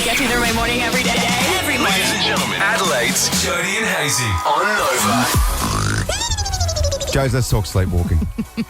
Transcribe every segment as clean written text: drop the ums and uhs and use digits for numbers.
Get you through my morning every day. Every morning. Ladies and gentlemen, Adelaide's Jody and Hazy on Nova. Joes, let's talk sleepwalking.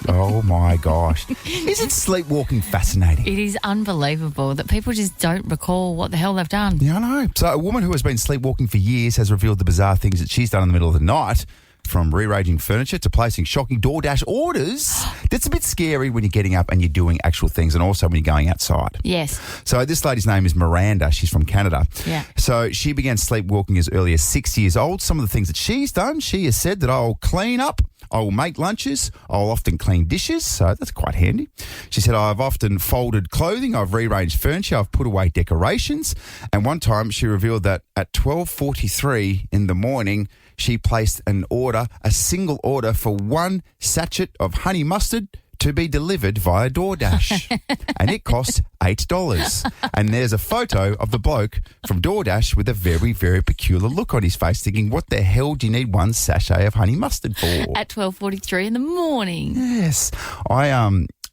Oh, my gosh. Isn't sleepwalking fascinating? It is unbelievable that people just don't recall what the hell they've done. Yeah, I know. So a woman who has been sleepwalking for years has revealed the bizarre things that she's done in the middle of the night, from rearranging furniture to placing shocking DoorDash orders. That's a bit scary when you're getting up and you're doing actual things, and also when you're going outside. Yes. So this lady's name is Miranda. She's from Canada. Yeah. So she began sleepwalking as early as 6 years old. Some of the things that she's done, she has said that I'll clean up, I will make lunches, I'll often clean dishes, so that's quite handy. She said, I've often folded clothing, I've rearranged furniture, I've put away decorations, and one time she revealed that at 12:43 in the morning, she placed a single order for one sachet of honey mustard to be delivered via DoorDash. And it cost $8. And there's a photo of the bloke from DoorDash with a very, very peculiar look on his face, thinking, what the hell do you need one sachet of honey mustard for? At 12:43 in the morning. Yes.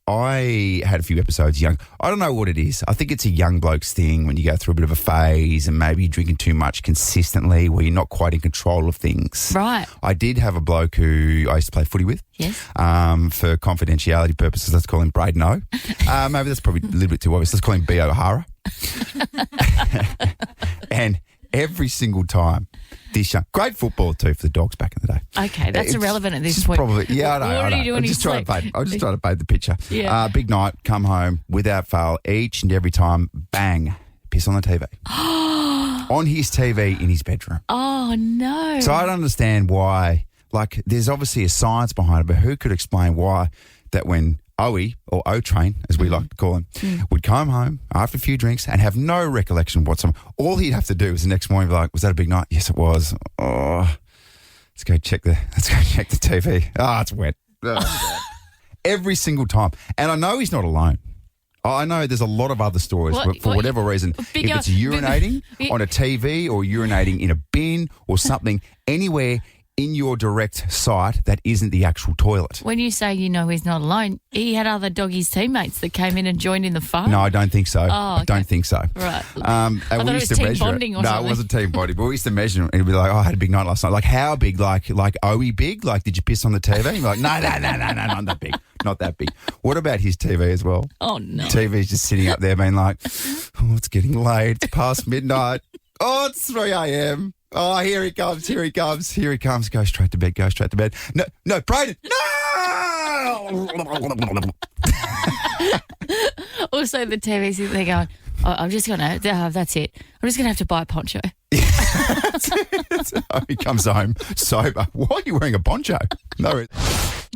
I had a few episodes young. I don't know what it is. I think it's a young bloke's thing when you go through a bit of a phase and maybe you're drinking too much consistently where you're not quite in control of things. Right. I did have a bloke who I used to play footy with. Yes. For confidentiality purposes, let's call him Braden O. Maybe that's probably a little bit too obvious. Let's call him B. O'Hara. And every single time, this young, great football too for the Dogs back in the day. Okay, that's irrelevant at this It's point. Probably, yeah, I know. What are you doing I'm in just trying sleep? to paint the picture. Yeah. Big night, come home without fail, each and every time, bang, piss on the TV. On his TV in his bedroom. Oh, no. So I don't understand why. Like, there's obviously a science behind it, but who could explain why that when Owie, or O-Train, as we like to call him, would come home after a few drinks and have no recollection whatsoever. All he'd have to do was the next morning be like, was that a big night? Yes, it was. Oh, let's go check the TV. Oh, it's wet. Oh, every single time. And I know he's not alone. I know there's a lot of other stories, but for whatever reason, if it's urinating on a TV or urinating in a bin or something, anywhere in your direct sight that isn't the actual toilet. When you say you know he's not alone, he had other doggies teammates that came in and joined in the fun. No, I don't think so. Oh, okay. I don't think so. Right. And I thought it was team bonding or something. No, it wasn't team bonding, but we used to measure it. It'd be like, oh, I had a big night last night. Like, how big? Like Owie big? Like, did you piss on the TV? And you're like, no, not that big. Not that big. What about his TV as well? Oh, no. TV's just sitting up there being like, oh, it's getting late. It's past midnight. Oh, it's 3 a.m. Oh, here he comes. Go straight to bed. No, Braden. No! Also, the TV's sitting there going, oh, I'm just going to, that's it. I'm just going to have to buy a poncho. He comes home sober. Why are you wearing a poncho? No. You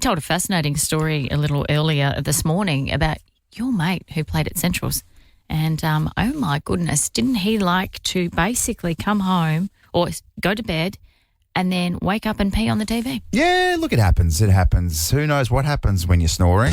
told a fascinating story a little earlier this morning about your mate who played at Centrals. And, oh, my goodness, didn't he like to basically come home or go to bed and then wake up and pee on the TV? Yeah, look, it happens. Who knows what happens when you're snoring?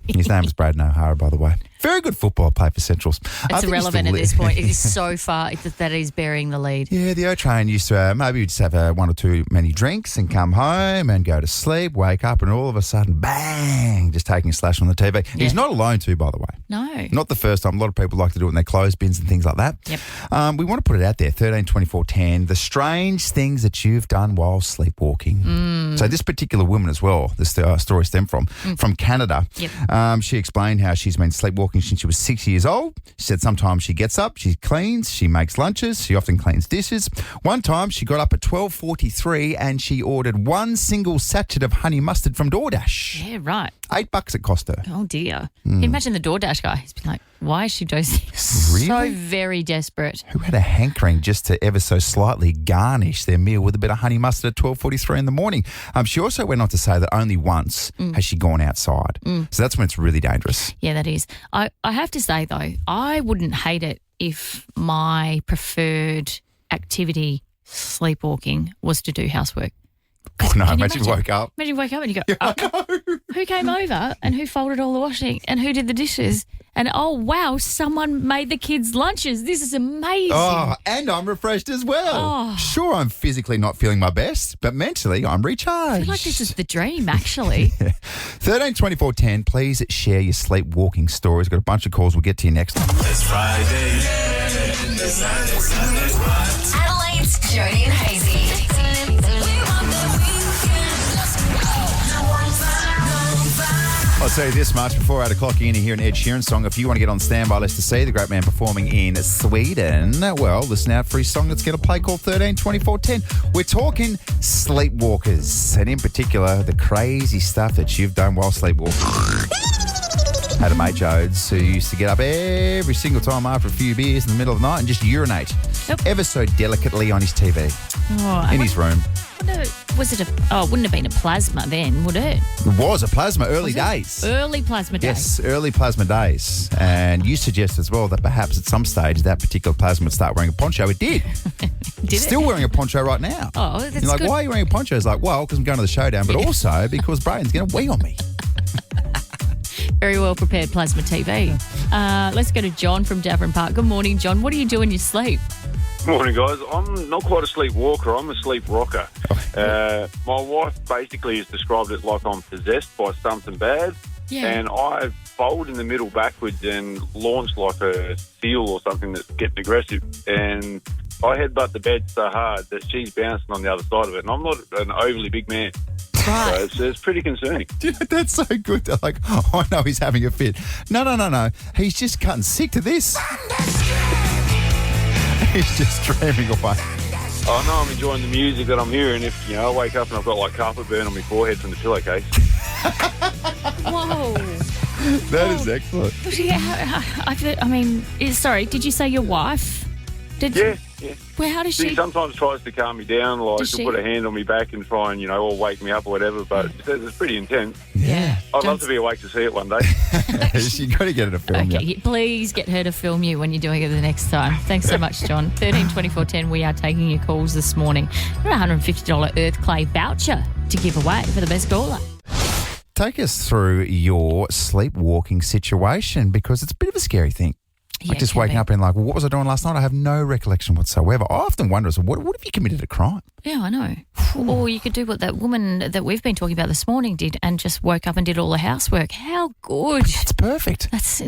His name is Braden O'Hara, by the way. Very good football player for Centrals. It's irrelevant at this point. It is so far that he's bearing the lead. Yeah, the O-Train used to maybe just have one or two many drinks and come home and go to sleep, wake up, and all of a sudden, bang, just taking a slash on the TV. Yeah. He's not alone too, by the way. No. Not the first time. A lot of people like to do it in their clothes bins and things like that. Yep. We want to put it out there, 13 24 10, the strange things that you've done while sleepwalking. So this particular woman as well, this story stemmed from Canada. Yep. She explained how she's been sleepwalking since she was 6 years old. She said sometimes she gets up, she cleans, she makes lunches, she often cleans dishes. One time she got up at 12:43 and she ordered one single sachet of honey mustard from DoorDash. Yeah, right. $8 it cost her. Oh, dear. Can you imagine the DoorDash guy? He's been like, why is she doing this? Really? So very desperate. Who had a hankering just to ever so slightly garnish their meal with a bit of honey mustard at 12:43 in the morning. She also went on to say that only once has she gone outside. So that's when it's really dangerous. Yeah, that is. I have to say, though, I wouldn't hate it if my preferred activity, sleepwalking, was to do housework. Oh, no, imagine you woke up. Imagine you wake up and you go, who came over and who folded all the washing and who did the dishes And, oh, wow, someone made the kids lunches. This is amazing. Oh, and I'm refreshed as well. Oh. Sure, I'm physically not feeling my best, but mentally I'm recharged. I feel like this is the dream, actually. 13 24 10, please share your sleepwalking stories. Got a bunch of calls. We'll get to you next. It's Friday. Adelaide's Jody and Hazy. I'll tell you this much before 8 o'clock, you're going to hear an Ed Sheeran song. If you want to get on standby list to see the great man performing in Sweden, well, listen out for his song that's going to play called 13 24 10. We're talking sleepwalkers, and in particular, the crazy stuff that you've done while sleepwalking. Had a mate, Jodes, who used to get up every single time after a few beers in the middle of the night and just urinate ever so delicately on his TV in his room. Was it wouldn't have been a plasma then, would it? It was a plasma, early days. Early plasma days. Yes, early plasma days. And you suggest as well that perhaps at some stage that particular plasma would start wearing a poncho. It did. Did Still it? wearing a poncho right now. Oh, that's You're like, good. why are you wearing a poncho? It's like, well, because I'm going to the showdown, but also because Braden's going to wee on me. Very well prepared plasma TV. Let's go to John from Davern Park. Good morning, John. What do you do in your sleep? Morning, guys. I'm not quite a sleepwalker. I'm a sleep rocker. My wife basically has described it like I'm possessed by something bad. Yeah. And I fold in the middle backwards and launch like a seal or something that's getting aggressive. And I headbutt the bed so hard that she's bouncing on the other side of it. And I'm not an overly big man. Right. So it's pretty concerning. Dude, that's so good. They're like, oh, I know he's having a fit. No. He's just cutting sick to this. He's just dreaming away. I know I'm enjoying the music that I'm hearing if, I wake up and I've got like carpet burn on my forehead from the pillowcase. Whoa. That is excellent. Sorry, did you say your wife? Yeah. Well, how does She she... sometimes tries to calm me down, like Does she'll she? put a hand on me back and try and, or wake me up or whatever, but it's pretty intense. Yeah. I'd love to be awake to see it one day. You got to get her to film Okay, you. please get her to film you when you're doing it the next time. Thanks so much, John. 13 24 10, we are taking your calls this morning. We've got a $150 Earth Clay voucher to give away for the best caller. Take us through your sleepwalking situation because it's a bit of a scary thing. Yeah, Like just it can waking be. up and like, well, what was I doing last night? I have no recollection whatsoever. I often wonder, what if you committed a crime? Yeah, I know. Or you could do what that woman that we've been talking about this morning did and just woke up and did all the housework. How good. That's perfect. That's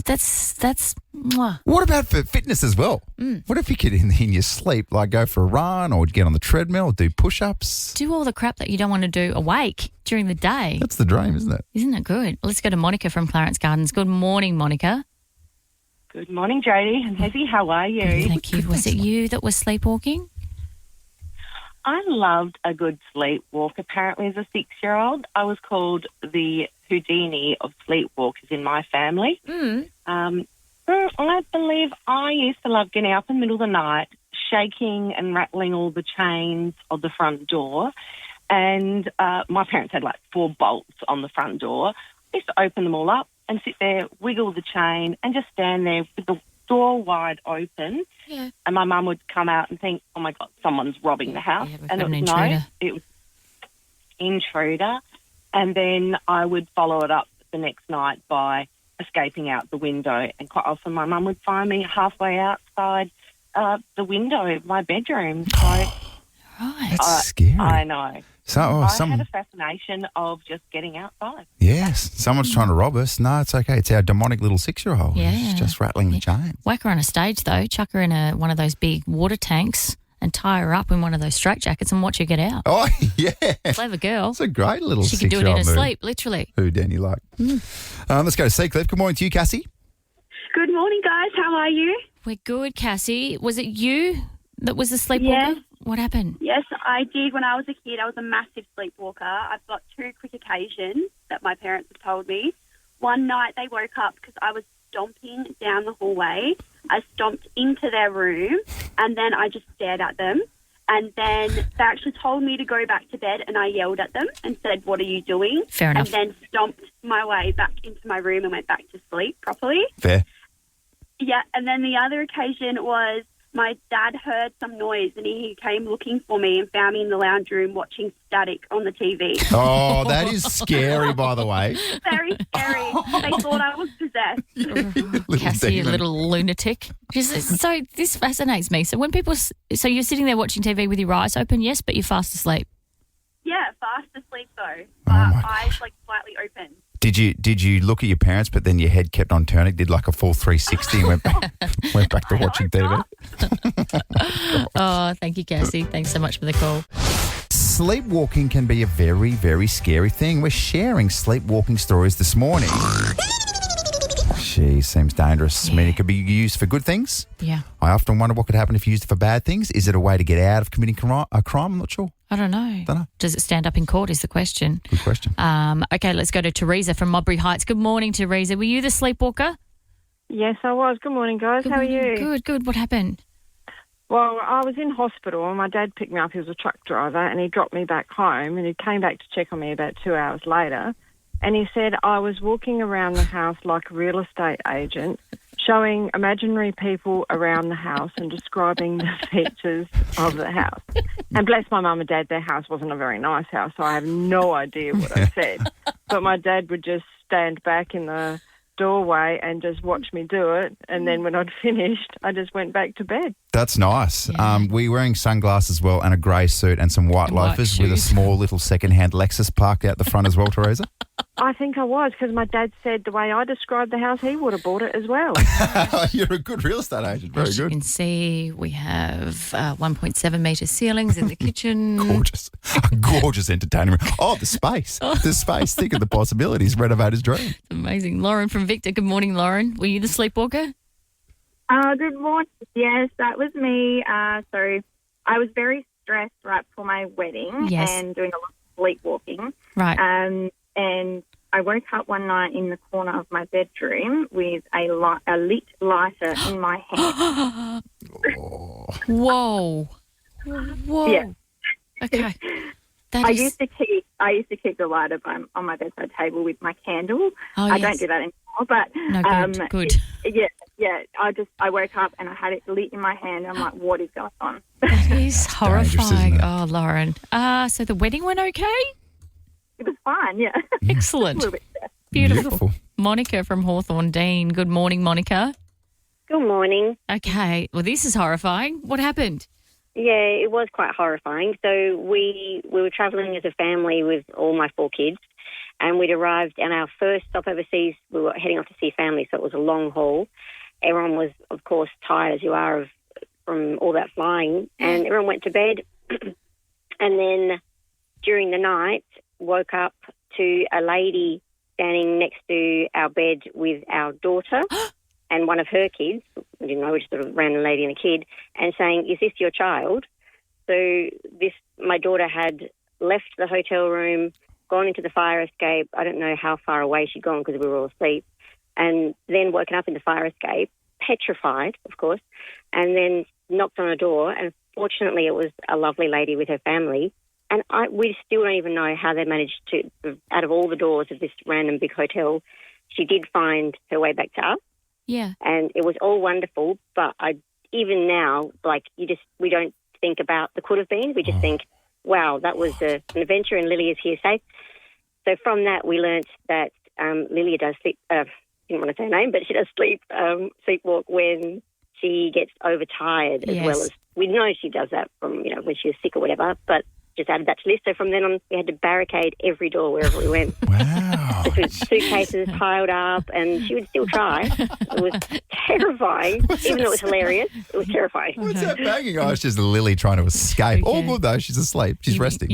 mwah. What about for fitness as well? Mm. What if you could, in your sleep, like go for a run or get on the treadmill or do push-ups? Do all the crap that you don't want to do awake during the day. That's the dream, isn't it? Isn't it good? Let's go to Monica from Clarence Gardens. Good morning, Monica. Good morning, Jody and Hezzy. How are you? Thank you. Was it you that was sleepwalking? I loved a good sleepwalk. Apparently, as a 6-year-old, I was called the Houdini of sleepwalkers in my family. I believe I used to love getting up in the middle of the night, shaking and rattling all the chains of the front door. And my parents had like 4 bolts on the front door. I used to open them all up and sit there, wiggle the chain, and just stand there with the door wide open. Yeah. And my mum would come out and think, oh, my God, someone's robbing the house. Yeah, we've And got it an was intruder. it was intruder. And then I would follow it up the next night by escaping out the window. And quite often my mum would find me halfway outside the window of my bedroom. So Right. That's scary. I know. So, I had a fascination of just getting outside. yes, someone's trying to rob us. No, it's okay. It's our demonic little 6-year-old. Yeah. He's just rattling the chain. Whack her on a stage, though. Chuck her in one of those big water tanks and tie her up in one of those straitjackets and watch her get out. Oh, yeah. Clever girl. It's a great little She could do it in six-year-old her move. sleep, literally. Who, Danny, like? Let's go to Seacliff. Good morning to you, Cassie. Good morning, guys. How are you? We're good, Cassie. Was it you that was the sleepwalker? Yeah. What happened? Yes, I did. When I was a kid, I was a massive sleepwalker. I've got 2 quick occasions that my parents have told me. One night they woke up because I was stomping down the hallway. I stomped into their room and then I just stared at them. And then they actually told me to go back to bed and I yelled at them and said, what are you doing? Fair enough. And then stomped my way back into my room and went back to sleep properly. Fair. Yeah, and then the other occasion was my dad heard some noise and he came looking for me and found me in the lounge room watching Static on the TV. Oh, that is scary, by the way. Very scary. They thought I was possessed. Cassie, you demon. little lunatic. So this fascinates me. So when people, so you're sitting there watching TV with your eyes open, yes, but you're fast asleep. Yeah, fast asleep though. my Eyes like slightly open. Did you look at your parents, but then your head kept on turning, did like a full 360 and went back to watching TV? Oh, thank you, Cassie. Thanks so much for the call. Sleepwalking can be a very, very scary thing. We're sharing sleepwalking stories this morning. She seems dangerous. I mean, it could be used for good things. Yeah. I often wonder what could happen if you used it for bad things. Is it a way to get out of committing a crime? I'm not sure. I don't know. Does it stand up in court is the question. Good question. Okay, let's go to Teresa from Modbury Heights. Good morning, Teresa. Were you the sleepwalker? Yes, I was. Good morning, guys. How are you? Good. What happened? Well, I was in hospital and my dad picked me up. He was a truck driver and he dropped me back home and he came back to check on me about 2 hours later. And he said I was walking around the house like a real estate agent, showing imaginary people around the house and describing the features of the house. And bless my mum and dad, their house wasn't a very nice house, so I have no idea what I said. But my dad would just stand back in the doorway and just watch me do it. And then when I'd finished, I just went back to bed. That's nice. Yeah. Were you wearing sunglasses as well and a grey suit and some white And white loafers with a shoes. small little second-hand Lexus parked out the front as well, Teresa? I think I was, because my dad said the way I described the house, he would have bought it as well. You're a good real estate agent. Very As you good. can see, we have 1.7 metre ceilings in the kitchen. Gorgeous. A gorgeous entertainment room. Oh, the space. The space. Think of the possibilities. Renovator's dream. Amazing. Lauren from Victor. Good morning, Lauren. Were you the sleepwalker? Good morning. Yes, that was me. So I was very stressed right before my wedding Yes. and doing a lot of sleepwalking. Right. And I woke up one night in the corner of my bedroom with a lit lighter in my hand. Whoa. Yeah. Okay. I used to keep the lighter on my bedside table with my candle. Oh, I yes. don't do that anymore, but No, good. Yeah. I woke up and I had it lit in my hand. I'm like, what is going on? That is horrifying. isn't it? Oh, Lauren. So the wedding went okay? It was fine. Yeah. Excellent. A little bit stressed. Beautiful. Monica from Hawthorne Dean. Good morning, Monica. Good morning. Okay. Well, this is horrifying. What happened? Yeah, it was quite horrifying. So we were travelling as a family with all my 4 kids, and we'd arrived, and our first stop overseas, we were heading off to see family, so it was a long haul. Everyone was, of course, tired as you are from all that flying, and everyone went to bed. And then during the night, woke up to a lady standing next to our bed with our daughter and one of her kids. We didn't know, we just sort of random lady and a kid, and saying, "Is this your child?" So my daughter had left the hotel room, gone into the fire escape. I don't know how far away she'd gone because we were all asleep, and then woken up in the fire escape, petrified, of course, and then knocked on a door, and fortunately it was a lovely lady with her family. And we still don't even know how they managed to, out of all the doors of this random big hotel, she did find her way back to us. Yeah. And it was all wonderful, but even now, we don't think about the could have been. We just think, wow, that was an adventure and Lily is here safe. So from that, we learnt that Lily does sleep, I didn't want to say her name, but she does sleepwalk when she gets overtired, as well as, we know she does that from, when she's sick or whatever, but just added that to the list. So from then on, we had to barricade every door wherever we went. Wow. Just with suitcases piled up, and she would still try. It was terrifying. Even though it was hilarious, it was terrifying. What's that banging? Oh, it's just Lily trying to escape. All good, though. She's asleep. She's resting.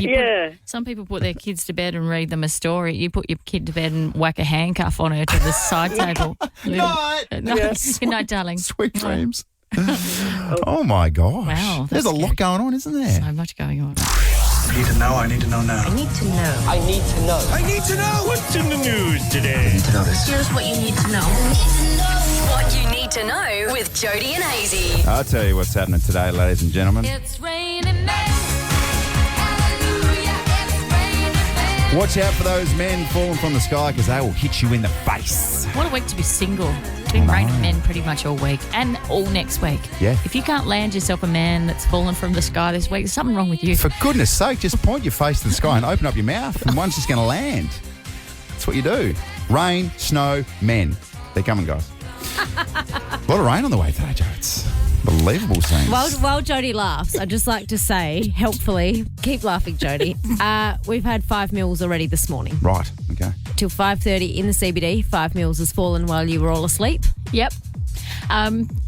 Some people put their kids to bed and read them a story. You put your kid to bed and whack a handcuff on her to the side table. Night. Good night, darling. Sweet dreams. Oh, my gosh. Wow. There's a lot going on, isn't there? So much going on. I need to know. I need to know now. I need to know. I need to know. I need to know. What's in the news today? I need to know this. Here's what you need to know. What you need to know with Jody and Hazy. I'll tell you what's happening today, ladies and gentlemen. It's raining men. Hallelujah, it's raining men. Watch out for those men falling from the sky because they will hit you in the face. What a week to be single. been raining men pretty much all week and all next week. Yeah. If you can't land yourself a man that's fallen from the sky this week, there's something wrong with you. For goodness sake, just point your face to the sky and open up your mouth and one's just going to land. That's what you do. Rain, snow, men. They're coming, guys. A lot of rain on the way today, Joe. It's unbelievable scenes. While Jodie laughs, I'd just like to say, helpfully, keep laughing, Jodie. We've had 5 mils already this morning. Right, okay. Till 5:30 in the CBD, 5 mils has fallen while you were all asleep. Yep.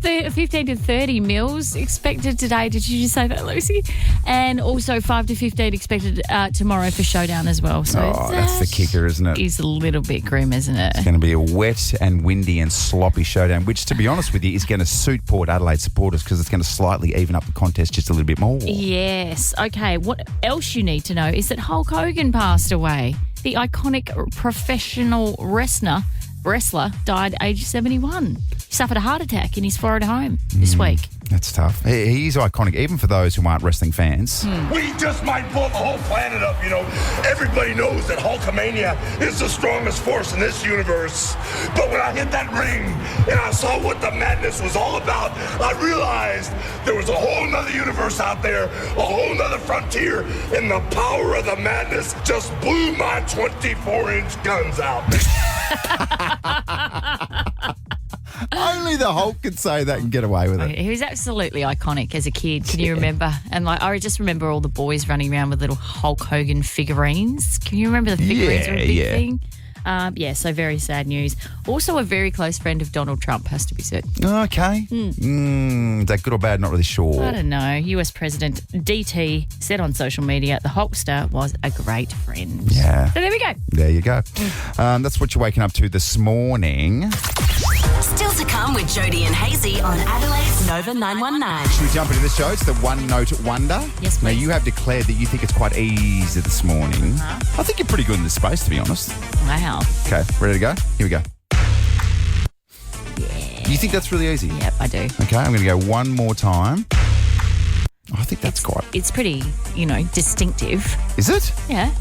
15 to 30 mils expected today. Did you just say that, Lucy? And also 5 to 15 expected tomorrow for Showdown as well. So that's the kicker, isn't it? Is a little bit grim, isn't it? It's going to be a wet and windy and sloppy showdown, which, to be honest with you, is going to suit Port Adelaide supporters because it's going to slightly even up the contest just a little bit more. Yes. Okay, what else you need to know is that Hulk Hogan passed away. The iconic professional wrestler died aged 71. He suffered a heart attack in his Florida home this week. That's tough. He's iconic, even for those who aren't wrestling fans. We just might blow the whole planet up, you know. Everybody knows that Hulkamania is the strongest force in this universe. But when I hit that ring and I saw what the madness was all about, I realized there was a whole nother universe out there, a whole nother frontier, and the power of the madness just blew my 24-inch guns out. Only the Hulk could say that and get away with it. He was absolutely iconic as a kid. Can you remember? And I just remember all the boys running around with little Hulk Hogan figurines. Can you remember the figurines were a big thing? So very sad news. Also a very close friend of Donald Trump, has to be said. Okay. Is that good or bad? Not really sure. I don't know. US President DT said on social media the Hulkster was a great friend. Yeah. So there we go. There you go. That's what you're waking up to this morning. Still to come with Jody and Hazy on Adelaide's Nova 919. Should we jump into this show? It's the One Note Wonder. Yes, please. Now, you have declared that you think it's quite easy this morning. I think you're pretty good in this space, to be honest. Wow. Okay, ready to go? Here we go. Yeah. You think that's really easy? Yep, I do. Okay, I'm going to go one more time. I think that's It's pretty, distinctive. Is it? Yeah.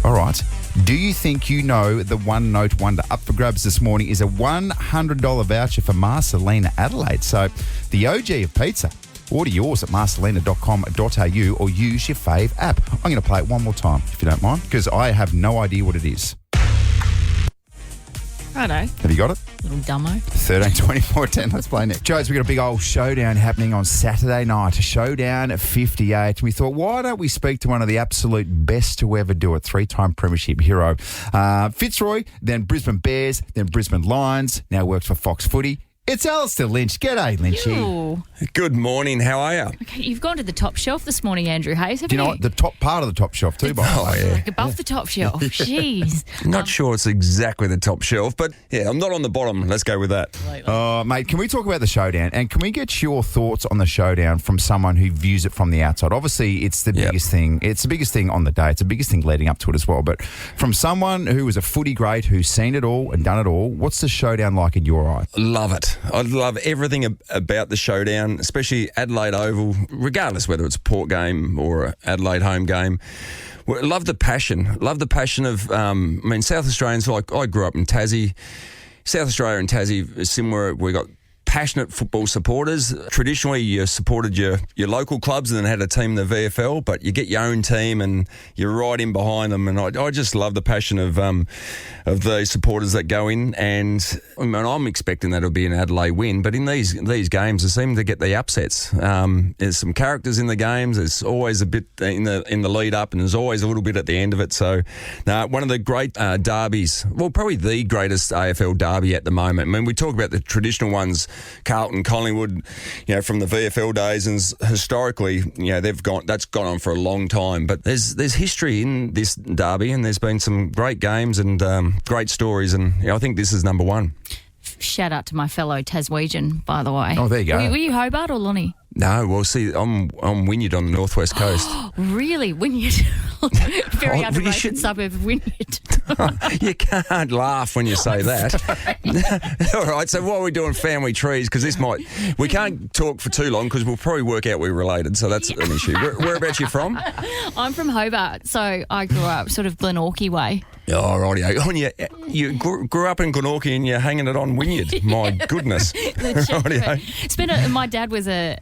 All right. Do you think you know the One Note Wonder? Up for grabs this morning is a $100 voucher for Marcelina Adelaide. So, the OG of pizza. Order yours at marcelina.com.au or use your fave app. I'm going to play it one more time, if you don't mind, because I have no idea what it is. Righto. Have you got it? Little dumbo. 13, 24, 10. Let's play next. Joes, we've got a big old showdown happening on Saturday night. Showdown 58. We thought, why don't we speak to one of the absolute best to ever do it? 3-time premiership hero. Fitzroy, then Brisbane Bears, then Brisbane Lions. Now works for Fox Footy. It's Alistair Lynch. G'day, Lynchy. Ew. Good morning. How are you? Okay, you've gone to the top shelf this morning, Andrew Hayes, haven't Do you know what? The top part of the top shelf too, by the way. Like above the top shelf. Jeez. Not sure it's exactly the top shelf, but yeah, I'm not on the bottom. Let's go with that. Mate, can we talk about the showdown? And can we get your thoughts on the showdown from someone who views it from the outside? Obviously, it's the biggest thing. It's the biggest thing on the day. It's the biggest thing leading up to it as well. But from someone who was a footy great, who's seen it all and done it all, what's the showdown like in your eyes? Love it. I love everything about the showdown, especially Adelaide Oval, regardless whether it's a Port game or an Adelaide home game. Love the passion. Love the passion of, South Australians, like I grew up in Tassie. South Australia and Tassie is similar. We got passionate football supporters. Traditionally, you supported your local clubs and then had a team in the VFL, but you get your own team and you're right in behind them. And I just love the passion of the supporters that go in. And I'm expecting that it'll be an Adelaide win, but in these games, they seem to get the upsets. There's some characters in the games. There's always a bit in the lead up, and there's always a little bit at the end of it. So, one of the great derbies, well, probably the greatest AFL derby at the moment. I mean, we talk about the traditional ones. Carlton, Collingwood, from the VFL days, and historically, that's gone on for a long time. But there's history in this derby, and there's been some great games and great stories, and I think this is number one. Shout out to my fellow Taswegian, by the way. Oh, there you go. Were you Hobart or Lonnie? No, well, see, I'm Wynyard on the northwest coast. Really? Wynyard? Very underrated suburb of Wynyard. You can't laugh when you say that. All right, so what are we doing family trees? Because we can't talk for too long because we'll probably work out we're related, so that's an issue. Whereabouts you from? I'm from Hobart, so I grew up sort of Glenorchy way. Oh, righty. You grew up in Glenorchy and you're hanging it on Wynyard. My goodness. My dad was a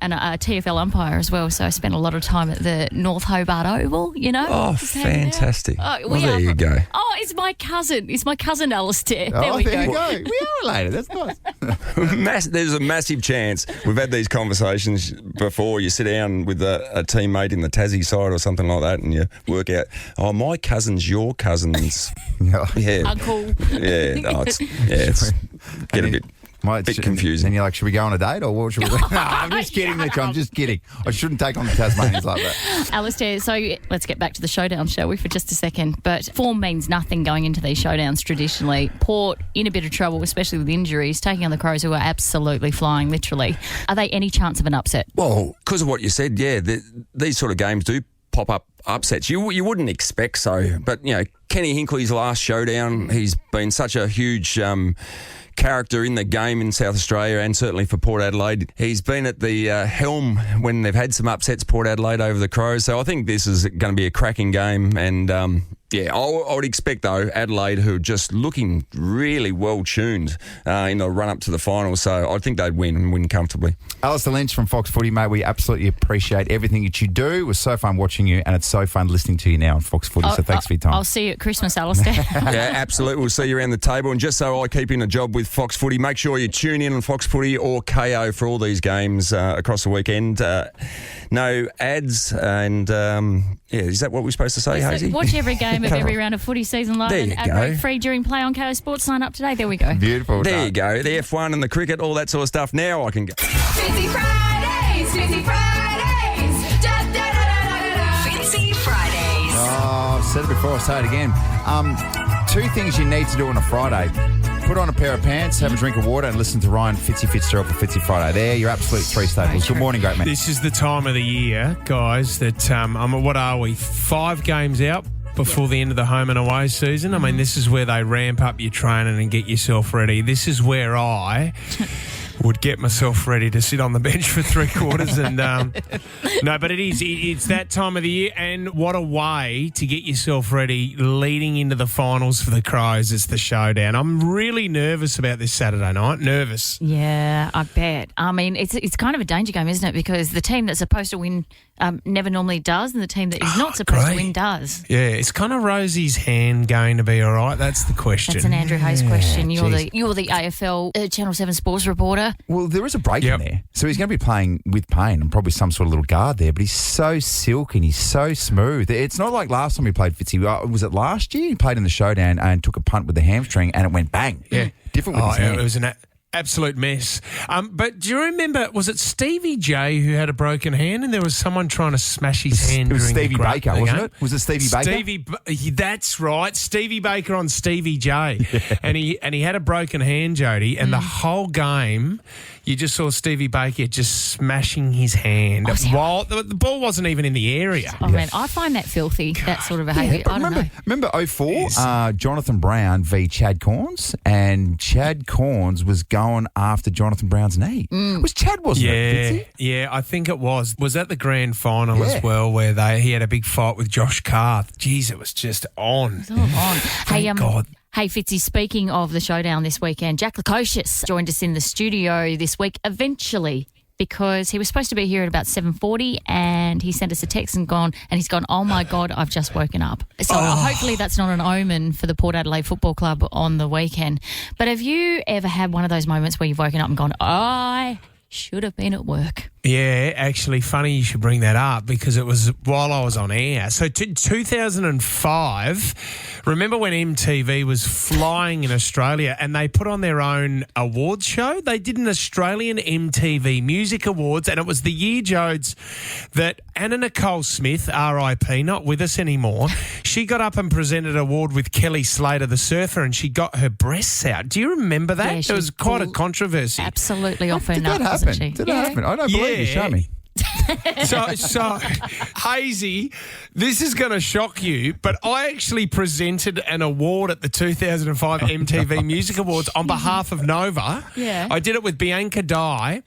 TFL umpire as well, so I spent a lot of time at the North Hobart Oval, you know. Oh, fantastic. There you go. Oh, it's my cousin. It's my cousin Alistair. There we you go. go. We are related. That's nice. There's a massive chance. We've had these conversations before. You sit down with a teammate in the Tassie side or something like that and you work out, oh, my cousin's your cousin's. Yeah. Uncle. Yeah. It's get a bit confusing. And you're like, should we go on a date or what should we do? No, I'm just kidding, Nick. I'm just kidding. I shouldn't take on the Tasmanians like that. Alistair, so let's get back to the showdown, shall we, for just a second? But form means nothing going into these showdowns traditionally. Port in a bit of trouble, especially with injuries, taking on the Crows who are absolutely flying, literally. Are they any chance of an upset? Well, because of what you said, yeah, these sort of games do pop up upsets. You wouldn't expect so, but, you know, Kenny Hinkley's last showdown, he's been such a huge character in the game in South Australia and certainly for Port Adelaide. He's been at the helm when they've had some upsets, Port Adelaide over the Crows, so I think this is going to be a cracking game and yeah, I would expect, though, Adelaide, who are just looking really well-tuned in the run-up to the final, so I think they'd win comfortably. Alistair Lynch from Fox Footy, mate, we absolutely appreciate everything that you do. It was so fun watching you, and it's so fun listening to you now on Fox Footy, so thanks for your time. I'll see you at Christmas, Alistair. Yeah, absolutely. We'll see you around the table, and just so I keep in a job with Fox Footy, make sure you tune in on Fox Footy or KO for all these games across the weekend. No ads, and yeah, is that what we're supposed to say, Hazy? Watch every game of every round of footy season live and ad break free during play on KO Sports. Sign up today. There we go. Beautiful. There you go. The F1 and the cricket, all that sort of stuff. Now I can go. Fitzy Fridays. Fitzy Fridays. Da, da, da, da, da, da. Fitzy Fridays. Oh, I've said it before. I'll say it again. Two things you need to do on a Friday. Put on a pair of pants, have a drink of water, and listen to Ryan Fitzgerald for Fitzy Friday. There, your absolute three staples. Good morning, great man. This is the time of the year, guys, that what are we, 5 games out before the end of the home and away season? I mean, this is where they ramp up your training and get yourself ready. This is where I would get myself ready to sit on the bench for 3/4 and no, but it's that time of the year, and what a way to get yourself ready leading into the finals for the Crows. It's the showdown. I'm really nervous about this Saturday night. Nervous. Yeah, I bet. I mean, it's kind of a danger game, isn't it? Because the team that's supposed to win never normally does, and the team that is not supposed to win does. Yeah, it's kind of Rosie's hand going to be all right? That's the question. That's an Andrew Hayes question. You're the AFL Channel 7 sports reporter. Well, there is a break in there. So he's going to be playing with Payne and probably some sort of little guard there, but he's so silky and he's so smooth. It's not like last time we played Fitzy. Was it last year? He played in the showdown and took a punt with the hamstring and it went bang. Yeah. Different with his hand. It was an absolute mess. But do you remember, was it Stevie J who had a broken hand and there was someone trying to smash his hand? It was during Stevie Baker, wasn't it? Was it Stevie Baker? That's right. Stevie Baker on Stevie J. Yeah. And he had a broken hand, Jody, and the whole game you just saw Stevie Baker just smashing his hand while the ball wasn't even in the area. Oh, man, I find that filthy, that sort of behaviour. I don't know. Remember 04, Jonathan Brown v Chad Corns, and Chad Corns was going after Jonathan Brown's knee. It was Chad, wasn't it? Yeah, I think it was. Was that the grand final as well where he had a big fight with Josh Carth? Jeez, it was just on. It was all on. Thank God. Hey, Fitzy, speaking of the showdown this weekend, Jack Lukosius joined us in the studio this week eventually because he was supposed to be here at about 7:40 and he sent us a text and he's gone, oh, my God, I've just woken up. So hopefully that's not an omen for the Port Adelaide Football Club on the weekend. But have you ever had one of those moments where you've woken up and gone, I should have been at work? Yeah, actually, funny you should bring that up because it was while I was on air. So 2005, remember when MTV was flying in Australia and they put on their own awards show? They did an Australian MTV Music Awards, and it was the year, Jodes, that Anna Nicole Smith, R.I.P., not with us anymore, she got up and presented an award with Kelly Slater, the surfer, and she got her breasts out. Do you remember that? Yeah, it was quite a controversy. Absolutely off her nut, Did that happen? wasn't she? Did that happen? I don't believe you. Show me. So, Hazy, this is going to shock you, but I actually presented an award at the 2005 MTV Music Awards on behalf of Nova. Yeah. I did it with Bianca Dye,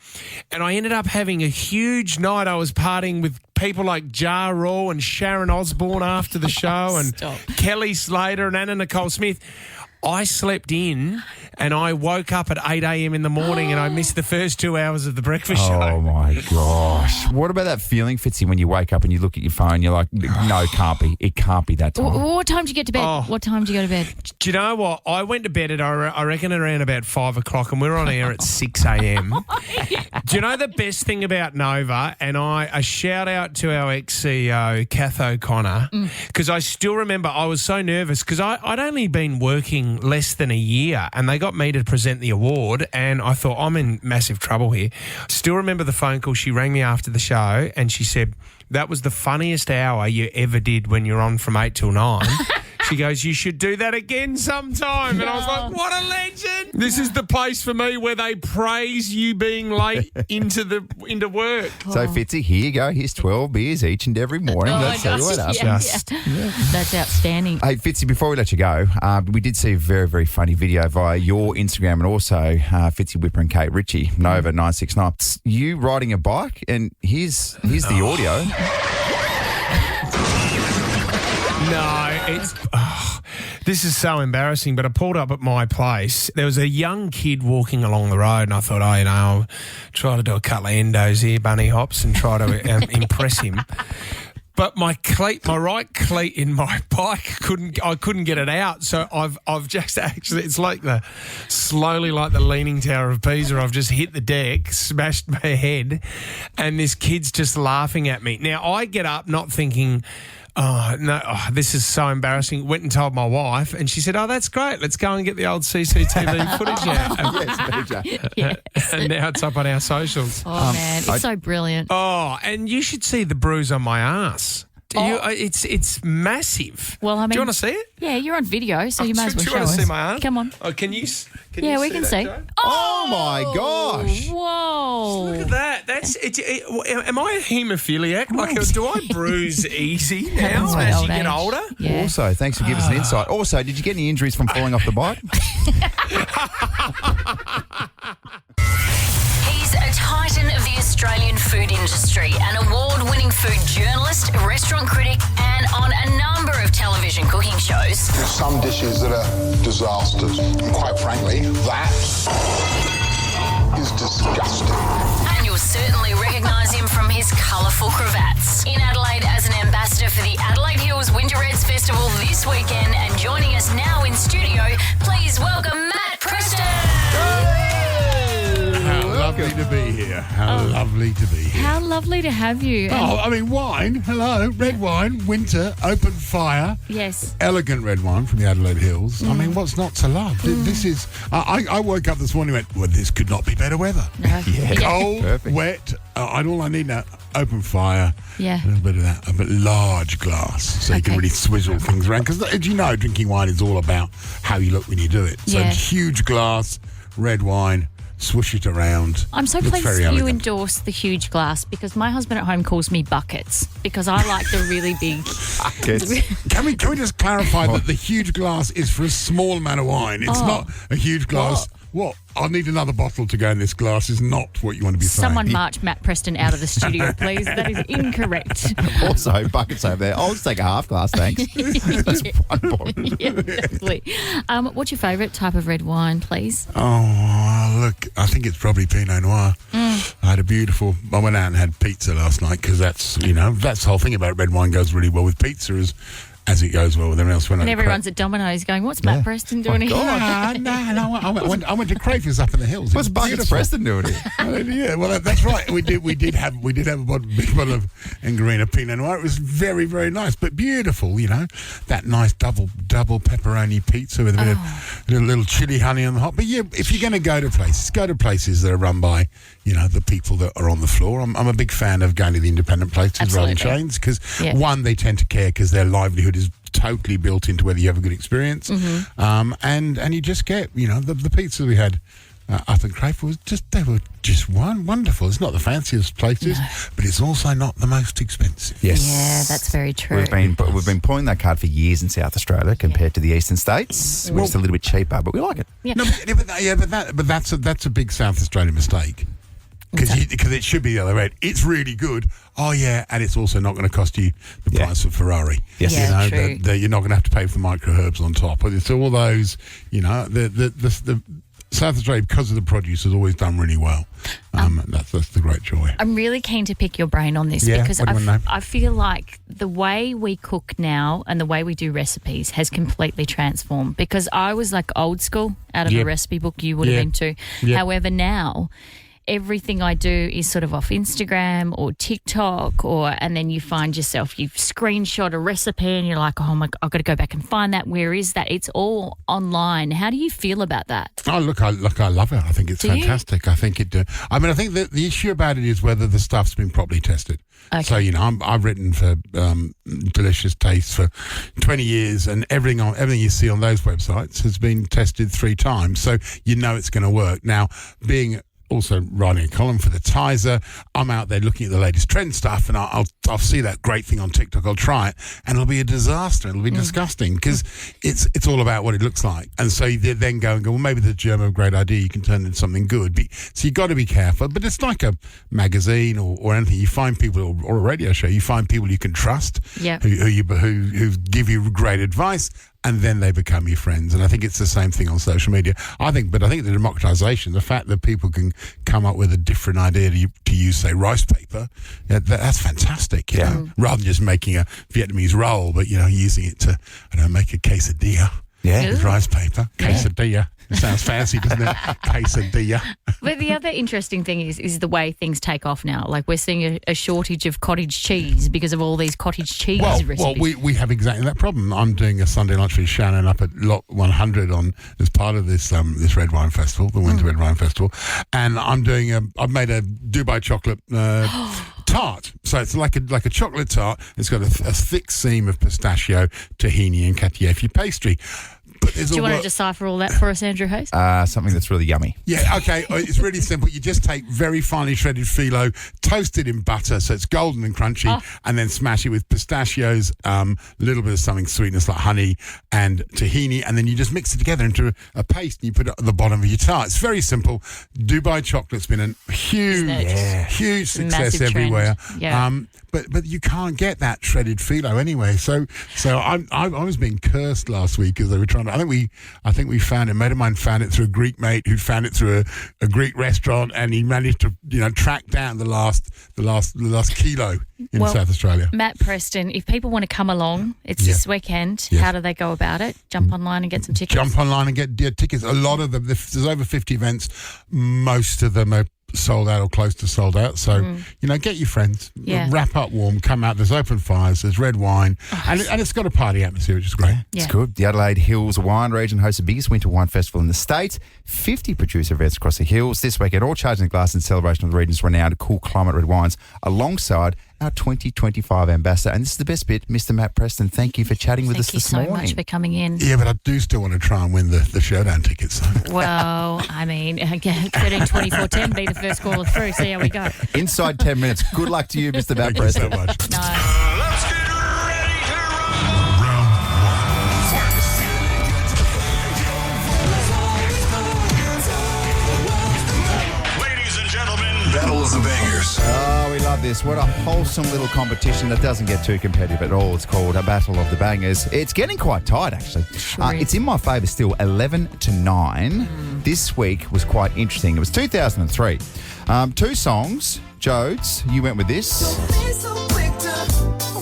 and I ended up having a huge night. I was partying with people like Ja Rule and Sharon Osbourne after the show and Kelly Slater and Anna Nicole Smith. I slept in and I woke up at 8 a.m. in the morning and I missed the first 2 hours of the breakfast show. Oh, my gosh. What about that feeling, Fitzy, when you wake up and you look at your phone, you're like, no, it can't be. It can't be that time. What time do you get to bed? Oh. What time do you go to bed? Do you know what? I went to bed at, I reckon, around about 5 o'clock and we were on air at 6 a.m. Do you know the best thing about Nova? And a shout out to our ex-CEO, Kath O'Connor, because I still remember I was so nervous because I'd only been working less than a year and they got me to present the award and I thought, I'm in massive trouble here. Still remember the phone call. She rang me after the show and she said, that was the funniest hour you ever did when you're on from 8 till 9. She goes, you should do that again sometime. And I was like, what a legend. This is the place for me where they praise you being late into work. So, Fitzy, here you go. Here's 12 beers each and every morning. That's That's outstanding. Hey, Fitzy, before we let you go, we did see a very, very funny video via your Instagram and also Fitzy Whipper and Kate Ritchie, Nova 969. It's you riding a bike, and here's the audio. No, it's... this is so embarrassing, but I pulled up at my place. There was a young kid walking along the road and I thought, I'll try to do a couple of endos here, bunny hops, and try to impress him. But my right cleat in my bike I couldn't get it out. So I've just actually, it's like slowly like the Leaning Tower of Pisa. I've just hit the deck, smashed my head, and this kid's just laughing at me. Now I get up not thinking, this is so embarrassing. Went and told my wife, and she said, that's great. Let's go and get the old CCTV footage out. Yes. And now it's up on our socials. Oh, man. It's so brilliant. Oh, and you should see the bruise on my ass. It's massive. Well, I mean, do you want to see it? Yeah, you're on video, so you might as well show us. Do you want to see my arm? Come on. Oh, can you yeah, we see can that, see. Joe? Oh, my gosh. Whoa. Look at that. That's am I a haemophiliac? Like, do I bruise easy now as you get older? Yeah. Also, thanks for giving us an insight. Also, did you get any injuries from falling off the bike? He's a titan of the Australian food industry, an award-winning food journalist, restaurant critic, and on a number of television cooking shows. There's some dishes that are disasters. And quite frankly, that is disgusting. And you'll certainly recognise him from his colourful cravats. In Adelaide as an ambassador for the Adelaide Hills Winter Reds Festival this weekend, and joining us now in studio, please welcome Matt Preston. Lovely to be here. How lovely to be here. How lovely to have you. Oh, I mean, wine. Hello. Red wine, winter, open fire. Yes. Elegant red wine from the Adelaide Hills. I mean, what's not to love? This is... I woke up this morning and went, well, this could not be better weather. No. Cold, Perfect. wet, and all I need now, open fire. Yeah. A little bit of that, but large glass, so you can really swizzle things around. Because, as you know, drinking wine is all about how you look when you do it. So huge glass, red wine, swoosh it around. I'm so Looks pleased very you elegant. endorse the huge glass because my husband at home calls me buckets because I like the really big. Can we just clarify that the huge glass is for a small amount of wine? It's not a huge glass. What? I'll need another bottle to go in this glass is not what you want to be saying. Someone march Matt Preston out of the studio, please. That is incorrect. Also, buckets over there. I'll just take a half glass, thanks. That's one bottle. Yeah, exactly. What's your favourite type of red wine, please? Oh, look, I think it's probably Pinot Noir. I had I went out and had pizza last night because that's the whole thing about red wine goes really well with pizza as it goes well with everyone else. And everyone's at Domino's going, what's Matt Preston doing here? No, I went to Crayford's up in the hills. What's Buckets Preston doing here? Yeah, well, that's right. We did have a big bottle of Angarina Pinot Noir. It was very, very nice, but beautiful. That nice double pepperoni pizza with a bit of little chili honey on the top. But yeah, if you're going to go to places that are run by the people that are on the floor. I'm a big fan of going to the independent places rather than chains because one, they tend to care because their livelihood is totally built into whether you have a good experience, and you just get the pizza we had up in Crayford they were just wonderful. It's not the fanciest places, but it's also not the most expensive. Yes, yeah, that's very true. We've been pulling that card for years in South Australia compared to the eastern states. We're just a little bit cheaper, but we like it. Yeah. No, but that's a big South Australian mistake. because it should be the other end. It's really good. Oh, yeah, and it's also not going to cost you the price of Ferrari. Yes. Yeah, true. You're not going to have to pay for micro herbs on top. But it's all those, the South Australia, because of the produce, has always done really well. That's the great joy. I'm really keen to pick your brain on this because what do you want to know? I feel like the way we cook now and the way we do recipes has completely transformed, because I was like old school out of a recipe book you would have been to. Yeah. However, now everything I do is sort of off Instagram or TikTok, and then you find yourself, you've screenshot a recipe and you're like, oh my God, I've got to go back and find that. Where is that? It's all online. How do you feel about that? Oh, look, I love it. I think it's fantastic. I think it. I think that the issue about it is whether the stuff's been properly tested. Okay. So I've written for Delicious Taste for 20 years, and everything you see on those websites has been tested 3 times. So it's going to work. Now, being also writing a column for the Tizer, I'm out there looking at the latest trend stuff, and I'll see that great thing on TikTok. I'll try it, and it'll be a disaster. It'll be disgusting, because it's all about what it looks like. And so you then go, well, maybe the germ of a great idea you can turn into something good. So you've got to be careful. But it's like a magazine or anything. You find people, or a radio show, you find people you can trust, who give you great advice, and then they become your friends. And I think it's the same thing on social media. I think the democratization, the fact that people can come up with a different idea to use, say, rice paper, that's fantastic. Rather than just making a Vietnamese roll, but using it to make a quesadilla. With rice paper, quesadilla. It sounds fancy, doesn't it? Quesadilla. But the other interesting thing is the way ththings take off now. Like, we're seeing a shortage of cottage cheese because of all these cottage cheese recipes. Well, we have exactly that problem. I'm doing a Sunday lunch with Shannon up at Lot 100 as part of this Red Wine Festival, the Winter Red Wine Festival, and I've made a Dubai chocolate tart. So it's like a chocolate tart. It's got a thick seam of pistachio, tahini, and katiefi pastry. Do you want to decipher all that for us, Andrew Hayes? Something that's really yummy. Yeah, okay. It's really simple. You just take very finely shredded phyllo, toast it in butter so it's golden and crunchy, and then smash it with pistachios, a little bit of something sweetness like honey and tahini, and then you just mix it together into a paste and you put it at the bottom of your tart. It's very simple. Dubai chocolate's been a huge success everywhere. Yeah. But you can't get that shredded phyllo anyway. So I was being cursed last week because they were trying to. I think we found it. A mate of mine found it through a Greek mate who found it through a Greek restaurant, and he managed to track down the last kilo in South Australia. Matt Preston, if people want to come along, it's this weekend. Yes. How do they go about it? Jump online and get some tickets. Jump online and get tickets. A lot of them. There's over 50 events. Most of them are sold out or close to sold out. So, get your friends. Yeah. Wrap up warm, come out. There's open fires, there's red wine, and it's got a party atmosphere, which is great. It's good. The Adelaide Hills Wine Region hosts the biggest winter wine festival in the state. 50 producer events across the hills this weekend, all charged in glass in celebration of the region's renowned cool climate red wines, alongside our 2025 ambassador. And this is the best bit, Mr. Matt Preston. Thank you for chatting with us this morning. Thank you so much for coming in. Yeah, but I do still want to try and win the showdown tickets. So. Well, 13, 24, 10, be the first caller through. See how we go. Inside 10 minutes. Good luck to you, Mr. Matt Preston. Thank you so much. No. Let's get ready to rumble. Ladies and gentlemen, Battle of the Bangers. Oh, we love this. What a wholesome little competition that doesn't get too competitive at all. It's called a Battle of the Bangers. It's getting quite tight, actually. It's in my favour still, 11-9. This week was quite interesting. It was 2003. 2 songs. Jodes, you went with this.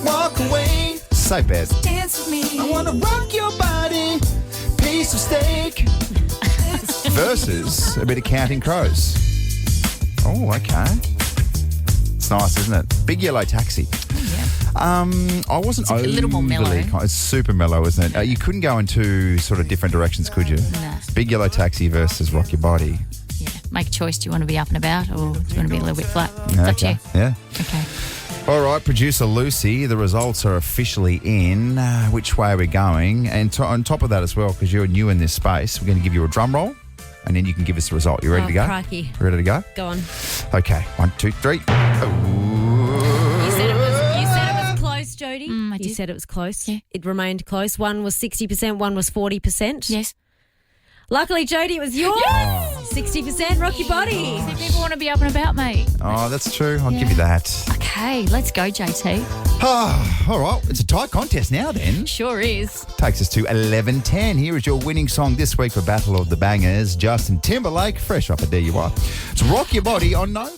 Walk away. Say bet. Dance with me. I want to rock your body. Piece of steak. Versus a bit of Counting Crows. Oh, okay. It's nice, isn't it? Big Yellow Taxi. I wasn't overly... a little more mellow. It's super mellow, isn't it? You couldn't go in 2 sort of different directions, could you? Nah. Big Yellow Taxi versus Rock Your Body. Yeah. Make a choice. Do you want to be up and about, or do you want to be a little bit flat? It's up to you. Yeah. Okay. All right, producer Lucy, the results are officially in. Which way are we going? And on top of that as well, because you're new in this space, we're going to give you a drum roll, and then you can give us the result. You ready to go? Crikey. Ready to go? Go on. Okay, 1, 2, 3. You said it was close, Jody. You said it was close. Yeah. It remained close. One was 60%, one was 40%. Yes. Luckily, Jody, it was yours. Oh, 60% rock your body. See, people want to be up and about, mate. Oh, that's true. I'll give you that. Okay, let's go, JT. All right. It's a tight contest now then. Sure is. Takes us to 11:10. Here is your winning song this week for Battle of the Bangers. Justin Timberlake, fresh off a DUI. It's Rock Your Body on Nova.